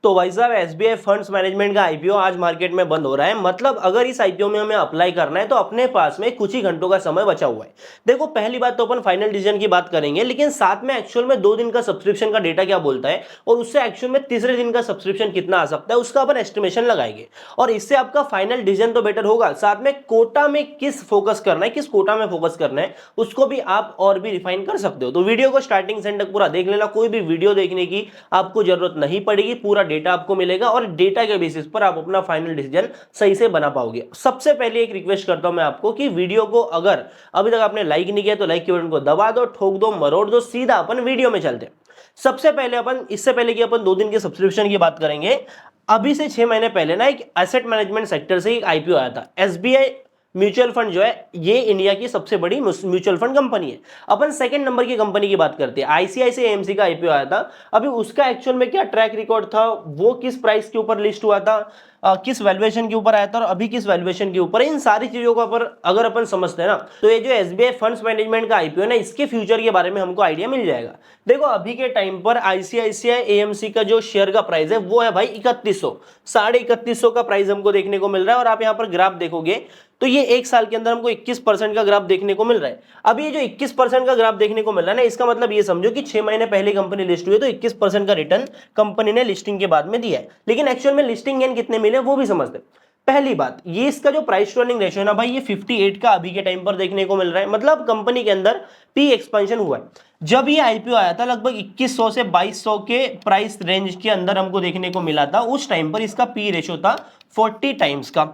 तो भाई साहब एसबीआई फंड्स मैनेजमेंट का आईपीओ आज मार्केट में बंद हो रहा है। मतलब अगर इस आईपीओ में हमें अप्लाई करना है तो अपने पास में कुछ ही घंटों का समय बचा हुआ है। देखो पहली बात तो अपन फाइनल डिसीजन की बात करेंगे, लेकिन साथ में एक्चुअल में 2 दिन का सब्सक्रिप्शन का डेटा क्या बोलता है और उससे एक्चुअल में तीसरे दिन का सब्सक्रिप्शन कितना आ सकता है उसका अपन एस्टिमेशन लगाएंगे और इससे आपका फाइनल डिसीजन तो बेटर होगा। साथ में कोटा में किस फोकस करना है, किस कोटा में फोकस करना है उसको भी आप और भी रिफाइन कर सकते हो। तो वीडियो को स्टार्टिंग से एंड तक पूरा देख लेना, कोई भी वीडियो देखने की आपको जरूरत नहीं पड़ेगी, पूरा डेटा आपको मिलेगा और डेटा के बेसिस पर आप अपना फाइनल डिसीजन सही से बना पाओगे। सबसे पहले एक रिक्वेस्ट करता हूं मैं आपको कि वीडियो को अगर अभी तक आपने लाइक नहीं किया तो लाइक के बटन को दबा दो, ठोक दो, मरोड़ दो, सीधा अपन वीडियो में चलते हैं। सबसे पहले अपन इससे पहले कि अपन 2 दिन के सब्सक्रिप्शन की बात करेंगे, अभी से 6 महीने पहले ना एक एसेट मैनेजमेंट सेक्टर से एक आईपीओ आया था। एसबीआई म्यूचुअल फंड जो है ये इंडिया की सबसे बड़ी म्यूचुअल फंड कंपनी है। अपन सेकंड नंबर की कंपनी की बात करते हैं, आईसीआईसीआई एएमसी का आईपीओ आया था। अभी उसका एक्चुअल में क्या ट्रैक रिकॉर्ड था, वो किस प्राइस के ऊपर लिस्ट हुआ था, किस वैल्यूएशन के ऊपर आया था और अभी किस वैल्यूएशन के ऊपर, इन सारी चीजों को अगर अपन समझते हैं ना तो ये जो एसबीआई फंड्स मैनेजमेंट का आईपीओ है ना, इसके फ्यूचर के बारे में हमको आइडिया मिल जाएगा। देखो अभी के टाइम पर आईसीआईसीआई एएमसी का जो शेयर का प्राइस है वो है भाई 3100, 3150 का प्राइस हमको देखने को मिल रहा है। और आप यहाँ पर ग्राफ देखोगे तो ये एक साल के अंदर हमको 21% का ग्राफ देखने को मिल रहा है। अब ये जो 21% का ग्राफ देखने को मिल रहा है ना, इसका मतलब ये समझो कि 6 महीने पहले कंपनी लिस्ट हुई है तो 21% का रिटर्न कंपनी ने लिस्टिंग के बाद में दिया है। लेकिन एक्चुअल में लिस्टिंग गेन कितने मिले वो भी समझते हैं। पहली बात, ये इसका जो प्राइस टू अर्निंग रेशियो है ना भाई, ये 58 का अभी के टाइम पर देखने को मिल रहा है। मतलब कंपनी के अंदर पी एक्सपेंशन हुआ है। जब ये आईपीओ आया था लगभग 2100 से 2200 के प्राइस रेंज के अंदर हमको देखने को मिला था। उस टाइम पर इसका पी रेशियो था 40 टाइम्स का,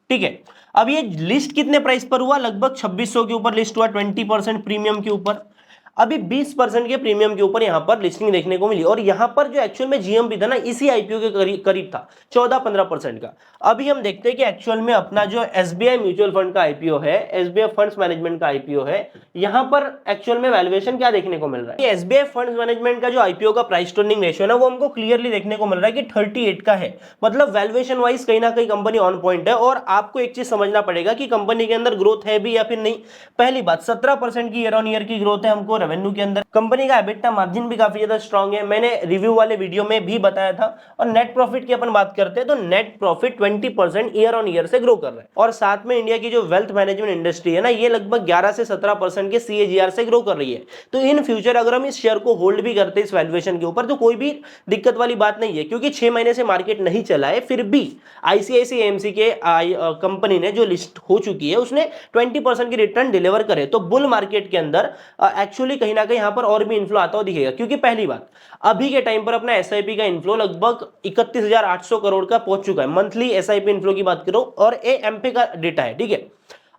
ठीक है। अब ये लिस्ट कितने प्राइस पर हुआ, लगभग 2600 के ऊपर लिस्ट हुआ, 20% प्रीमियम के ऊपर। अभी 20% के प्रीमियम के ऊपर यहां पर लिस्टिंग देखने को मिली और यहां पर जो एक्चुअल में जीएमपी था ना इसी आईपीओ के करीब था 14-15% का। अभी हम देखते हैं कि एक्चुअल में अपना जो एसबीआई म्यूचुअल फंड का आईपीओ है, एसबीआई फंड्स मैनेजमेंट का आईपीओ है, यहां पर एक्चुअल में वैल्यूएशन क्या देखने को मिल रहा है। एसबीआई फंड्स मैनेजमेंट का जो आईपीओ का प्राइस टू अर्निंग रेशियो है ना, वो हमको क्लियरली देखने को मिल रहा है कि 38 का है। मतलब वैल्यूएशन वाइज कहीं ना कहीं कंपनी ऑन पॉइंट है। और आपको एक चीज समझना पड़ेगा कि कंपनी के अंदर ग्रोथ है भी या फिर नहीं। पहली बात, 17% की ईयर ऑन ईयर की ग्रोथ है हमको रेवेन्यू के अंदर। कंपनी का एबिटा मार्जिन भी काफी ज्यादा स्ट्रांग है, मैंने रिव्यू वाले वीडियो में भी बताया था। और नेट प्रॉफिट की अपन बात करते हैं तो net profit 20% year on year से ग्रो कर रहा है। और साथ में इंडिया की जो वेल्थ मैनेजमेंट इंडस्ट्री है ना, ये लगभग 11 से 17% के सीएजीआर से ग्रो कर रही है। तो इन फ्यूचर अगर हम इस शेयर को होल्ड भी करते हैं इस वैल्यूएशन के ऊपर तो कोई भी दिक्कत वाली बात नहीं है, क्योंकि 6 महीने से मार्केट नहीं चला है। फिर भी आईसीआईसीआई एएमसी के कंपनी ने जो लिस्ट हो चुकी है उसने 20% की रिटर्न डिलीवर करे। तो बुल मार्केट के अंदर एक्चुअली कहीं ना कहीं यहां पर और भी इन्फ्लो आता हुआ दिखेगा। क्योंकि पहली बात, अभी के टाइम पर अपना एसआईपी का इन्फ्लो लगभग 31,800 करोड़ का पहुंच चुका है। मंथली एसआईपी इन्फ्लो की बात करो और एएमपी का डेटा है, ठीक है।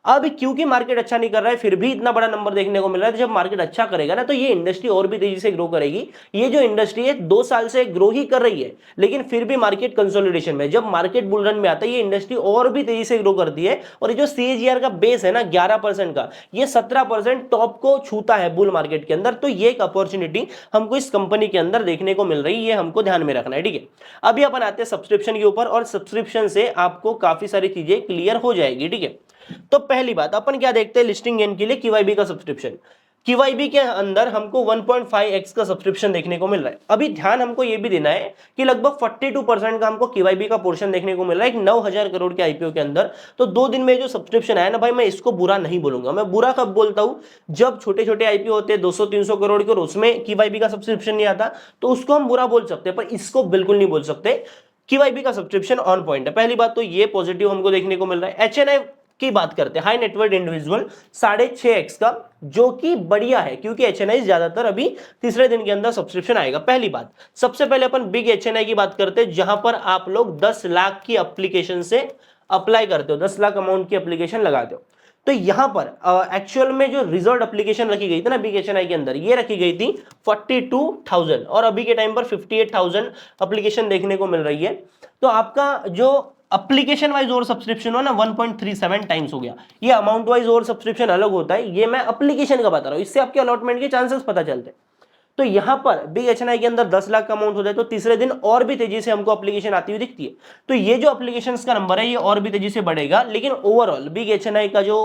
अब क्योंकि मार्केट अच्छा नहीं कर रहा है फिर भी इतना बड़ा नंबर देखने को मिल रहा है। तो जब मार्केट अच्छा करेगा ना तो ये इंडस्ट्री और भी तेजी से ग्रो करेगी। ये जो इंडस्ट्री है 2 साल से ग्रो ही कर रही है, लेकिन फिर भी मार्केट कंसोलिडेशन में, जब मार्केट बुल रन में आता है ये इंडस्ट्री और भी तेजी से ग्रो करती है। और ये जो सीएजीआर का बेस है ना 11% का, ये 17% टॉप को छूता है बुल मार्केट के अंदर। तो ये एक अपॉर्चुनिटी हमको इस कंपनी के अंदर देखने को मिल रही है, ये हमको ध्यान में रखना है, ठीक है। अभी अपन आते हैं सब्सक्रिप्शन के ऊपर और सब्सक्रिप्शन से आपको काफी सारी चीजें क्लियर हो जाएगी, ठीक है। तो पहली बात अपन क्या देखते हैं लिस्टिंग गेन के लिए, क्यूआईबी का सब्सक्रिप्शन। क्यूआईबी के अंदर हमको 1.5x का सब्सक्रिप्शन देखने को मिल रहा है। अभी ध्यान हमको यह भी देना है कि लगभग 42% का हमको क्यूआईबी का पोर्शन देखने को मिल रहा है एक 9,000 करोड़ के आईपीओ के अंदर। तो 2 दिन में जो सब्सक्रिप्शन आया ना भाई, मैं इसको बुरा नहीं बोलूंगा। मैं बुरा कब बोलता हूं, जब छोटे छोटे आईपीओ होते हैं 200-300 करोड़ के और उसमें क्यूआईबी का सब्सक्रिप्शन नहीं आता तो उसको हम बुरा बोल सकते हैं, पर इसको बिल्कुल नहीं बोल सकते। क्यूआईबी का सब्सक्रिप्शन ऑन पॉइंट है। पहली बात तो ये पॉजिटिव हमको देखने को मिल रहा है। एचएनआई की बात करते हैं, हाई नेटवर्थ इंडिविजुअल 6.5x का, जो कि बढ़िया है क्योंकि एचएनआई ज्यादातर अभी तीसरे दिन के अंदर सब्सक्रिप्शन आएगा। पहली बात, सबसे पहले अपन बिग एचएनआई की बात करते हैं, जहां पर आप लोग 10 लाख की एप्लीकेशन से अप्लाई करते हो, 10 लाख अमाउंट की एप्लीकेशन लगाते हो। तो यहां पर एक्चुअल में जो रिजल्ट एप्लीकेशन रखी गई थी ना बिग एचएनआई के अंदर, ये रखी गई थी 42,000 और अभी के टाइम पर 58,000 एप्लीकेशन देखने को मिल रही है। तो आपका जो एप्लीकेशन वाइज और सब्सक्रिप्शन हो ना 1.37 टाइम्स हो गया। ये अमाउंट वाइज और सब्सक्रिप्शन अलग होता है, ये मैं एप्लीकेशन का बता रहा हूं, इससे आपके अलॉटमेंट के चांसेस पता चलते हैं। तो यहां पर बिग एचएनआई के अंदर 10 लाख का अमाउंट हो जाए तो तीसरे दिन और भी तेजी से हमको एप्लीकेशन आती हुई दिखती है। तो ये जो एप्लीकेशन का नंबर है ये और भी तेजी से बढ़ेगा। लेकिन ओवरऑल बिग एचएनआई का जो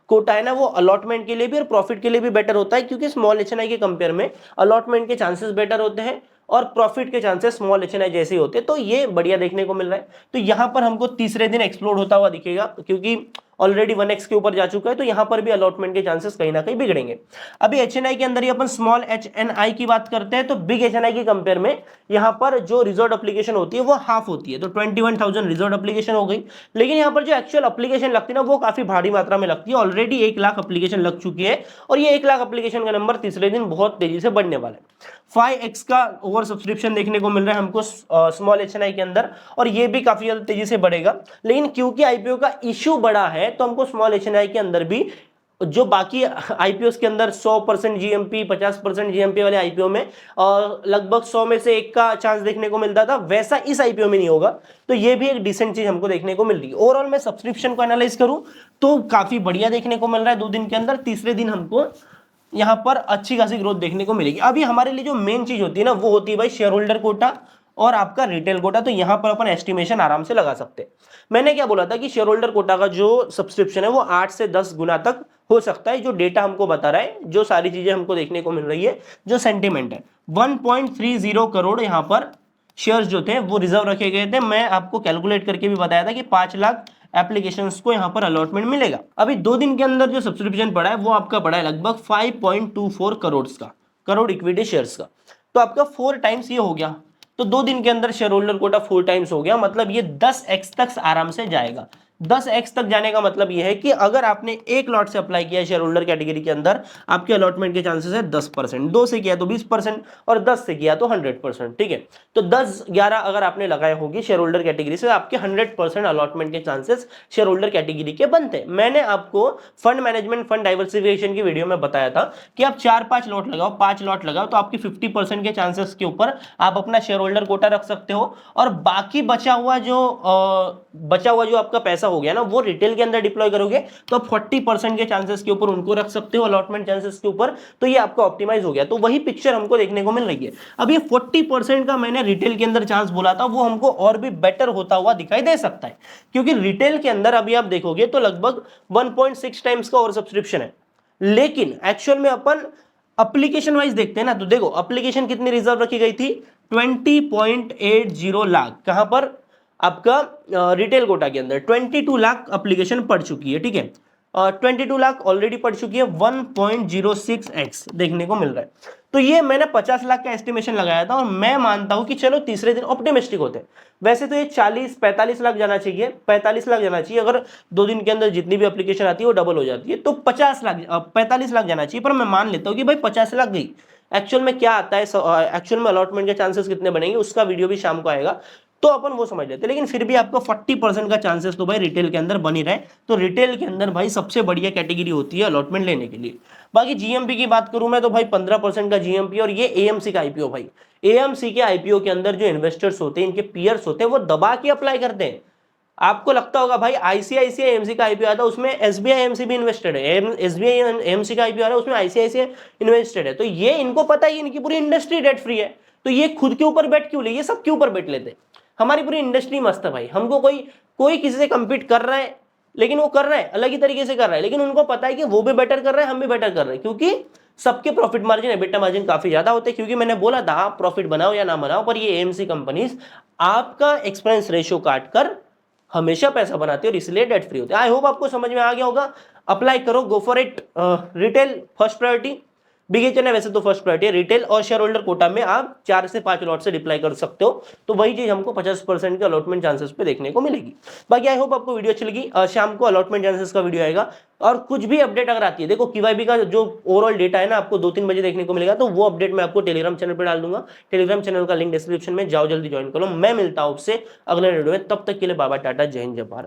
कोटा है ना वो अलॉटमेंट के लिए भी और प्रॉफिट के लिए भी बेटर होता है, क्योंकि स्मॉल एचएनआई के कंपेयर में अलॉटमेंट के चांसेस बेटर होते हैं और प्रॉफिट के चांसेस स्मॉल एचएनआई जैसे ही होते हैं, तो ये बढ़िया देखने को मिल रहा है। तो यहाँ पर हमको तीसरे दिन एक्सप्लोड होता हुआ दिखेगा, क्योंकि ऑलरेडी 1x के ऊपर जा चुका है, तो यहाँ पर भी अलॉटमेंट के चांसेस कहीं ना कहीं बिगड़ेंगे। अभी एचएनआई के अंदर ही अपन स्मॉल एचएनआई की बात करते हैं, तो बिग एचएनआई की कंपेयर में यहाँ पर जो रिजर्व एप्लीकेशन होती है वो हाफ होती है, तो 21,000 रिजर्व एप्लीकेशन हो गई। लेकिन यहाँ पर जो एक्चुअल एप्लीकेशन लगती है ना, वो काफी भारी मात्रा में लगती है। ऑलरेडी 1 लाख एप्लीकेशन लग चुकी है, और ये 1 लाख एप्लीकेशन का नंबर तीसरे दिन बहुत तेजी से बढ़ने वाला है। 5x का ओवर सब्सक्रिप्शन देखने को मिल रहा है हमको स्मॉल एचएनआई के अंदर, और ये भी काफी ज्यादा तेजी से बढ़ेगा। लेकिन क्योंकि आईपीओ का इश्यू बड़ा है, तो हमको स्मॉल एचएनआई के अंदर भी जो बाकी आईपीओ के अंदर 100% जीएमपी 50% जीएमपी वाले आईपीओ में लगभग 100 में से 1 का चांस देखने को मिलता था, वैसा इस आईपीओ में नहीं होगा। तो ये भी एक डिसेंट चीज हमको देखने को मिल रही है। ओवरऑल मैं सब्सक्रिप्शन को एनालाइज करूं तो काफी बढ़िया देखने को मिल रहा है 2 दिन के अंदर। तीसरे दिन हमको यहाँ पर अच्छी खासी ग्रोथ देखने को मिलेगी। अभी हमारे लिए जो मेन चीज होती है ना, वो होती है भाई शेयर होल्डर कोटा और आपका रिटेल कोटा। तो यहाँ पर अपन एस्टिमेशन आराम से लगा सकते हैं। मैंने क्या बोला था कि शेयर होल्डर कोटा का जो सब्सक्रिप्शन है वो 8 से 10 गुना तक हो सकता है, जो डेटा हमको बता रहा है, जो सारी चीजें हमको देखने को मिल रही है, जो सेंटिमेंट है। 1.30 करोड़ यहाँ पर शेयर्स जो थे वो रिजर्व रखे गए थे। मैं आपको कैलकुलेट करके भी बताया था कि 5 लाख एप्लीकेशंस को यहाँ पर अलॉटमेंट मिलेगा। अभी 2 दिन के अंदर जो सब्सक्रिप्शन पड़ा है वो आपका पड़ा है लगभग 5.24 करोड़ इक्विटी शेयर्स का। तो आपका 4 टाइम्स ये हो गया। तो 2 दिन के अंदर शेयर होल्डर कोटा 4 टाइम्स हो गया, मतलब ये 10x तक आराम से जाएगा। 10x तक जाने का मतलब ये है कि अगर आपने एक लॉट से अप्लाई किया शेयर होल्डर कैटेगरी के अंदर, आपके अलॉटमेंट के चांसेस है 10%, 2 से किया तो 20%, और 10 से किया तो 100%। ठीक है, तो 10-11 अगर आपने लगाए होगी शेयर होल्डर कैटेगरी से, आपके 100% अलॉटमेंट के चांसेस शेयर होल्डर कैटेगरी के बनते हैं। मैंने आपको फंड मैनेजमेंट, फंड डाइवर्सिफिकेशन की वीडियो में बताया था कि आप 4-5 लॉट लगाओ, 5 लॉट लगाओ, तो आपकी 50% के चांसेस के ऊपर आप अपना शेयर होल्डर कोटा रख सकते हो। और बाकी बचा हुआ जो आपका पैसा हो गया ना, वो रिटेल के अंदर डिप्लॉय करोगे तो आप 40% के चांसेस के ऊपर उनको रख सकते हो अलॉटमेंट चांसेस के ऊपर। तो ये आपका ऑप्टिमाइज हो गया। तो वही पिक्चर हमको देखने को मिल रही है। अब ये 40% का मैंने रिटेल के अंदर चांस बोला था, वो हमको और भी बेटर होता हुआ दिखाई दे सकता है, क्योंकि रिटेल के अंदर अभी आप देखोगे तो लगभग 1.6 टाइम्स का ओवर सब्सक्रिप्शन है। लेकिन एक्चुअल में अपन एप्लीकेशन वाइज देखते हैं ना, तो देखो एप्लीकेशन कितनी रिजर्व रखी गई थी, 20.80 लाख। कहां पर? आपका रिटेल कोटा के अंदर 22 लाख एप्लीकेशन पड़ चुकी है। ठीक है, 22 लाख ऑलरेडी पड़ चुकी है, 1.06x देखने को मिल रहा है। तो ये मैंने 50 लाख का एस्टिमेशन लगाया था, और मैं मानता हूं कि चलो तीसरे दिन ऑप्टिमिस्टिक होते हैं। वैसे तो ये 40-45 लाख जाना चाहिए, 45 लाख जाना चाहिए। अगर 2 दिन के अंदर जितनी भी एप्लीकेशन आती है वो डबल हो जाती है, तो 45 लाख जाना चाहिए। पर मैं मान लेता हूं कि भाई 50 लाख गई। एक्चुअल में क्या आता है, एक्चुअल में अलॉटमेंट के चांसेस कितने बनेंगे, उसका वीडियो भी शाम को आएगा, तो अपन वो समझ लेते हैं। लेकिन फिर भी आपको 40% का चांसेस तो भाई रिटेल के अंदर बन ही रहे। तो रिटेल के अंदर भाई सबसे बढ़िया कैटेगरी होती है अलॉटमेंट लेने के लिए। बाकी जीएमपी की बात करूं मैं, तो भाई 15% का जीएमपी, और ये एएमसी का आईपीओ। भाई एएमसी के आईपीओ के अंदर जो इन्वेस्टर्स होते हैं, इनके पीयर्स होते हैं, वो दबा के अप्लाई करते हैं। आपको लगता होगा भाई आईसीआईसीआई एएमसी का आईपीओ आता है, उसमें एसबीआई एएमसी भी इन्वेस्टेड है। एसबीआई एएमसी का आईपीओ आ रहा है, उसमें आईसीआईसीआई इन्वेस्टेड है। तो ये इनको पता है इनकी पूरी इंडस्ट्री डेट फ्री है, तो ये खुद के ऊपर बेट क्यों ले, ये सब के ऊपर बेट लेते हैं। हमारी पूरी इंडस्ट्री मस्त है भाई। हमको कोई किसी से कम्पीट कर रहा है, लेकिन वो कर रहा है अलग ही तरीके से कर रहा है, लेकिन उनको पता है कि वो भी बेटर कर रहा है, हम भी बेटर कर रहे हैं, क्योंकि सबके प्रॉफिट मार्जिन, एबिटा मार्जिन काफी ज्यादा होते हैं। क्योंकि मैंने बोला था आप प्रॉफिट बनाओ या ना बनाओ, पर ये एएमसी कंपनीज आपका एक्सपेंस रेशियो काट कर हमेशा पैसा बनाते हैं, और इसलिए डेट फ्री होते हैं। आई होप आपको समझ में आ गया होगा। अप्लाई करो, go for it. Retail first priority, big HN है वैसे तो फर्स्ट प्रायोरिटी है। रिटेल और शेयर होल्डर कोटा में आप 4 से 5 लॉट से डिप्लाई कर सकते हो, तो वही चीज हमको 50% के अलॉटमेंट चांसेस पे देखने को मिलेगी। बाकी आई होप आपको वीडियो अच्छी लगी। शाम को अलॉटमेंट चांसेस का वीडियो आएगा, और कुछ भी अपडेट अगर आती है, देखो KYB का जो ओवरऑल डेटा है ना, आपको 2-3 बजे देखने को मिलेगा, तो वो अपडेट मैं आपको टेलीग्राम चैनल पर डाल दूंगा। टेलीग्राम चैनल का लिंक डिस्क्रिप्शन में, जाओ जल्दी ज्वाइन करो। मैं मिलता हूं आपसे अगले वीडियो में, तब तक के लिए बाबा टाटा, जय हिंद, जय भारत।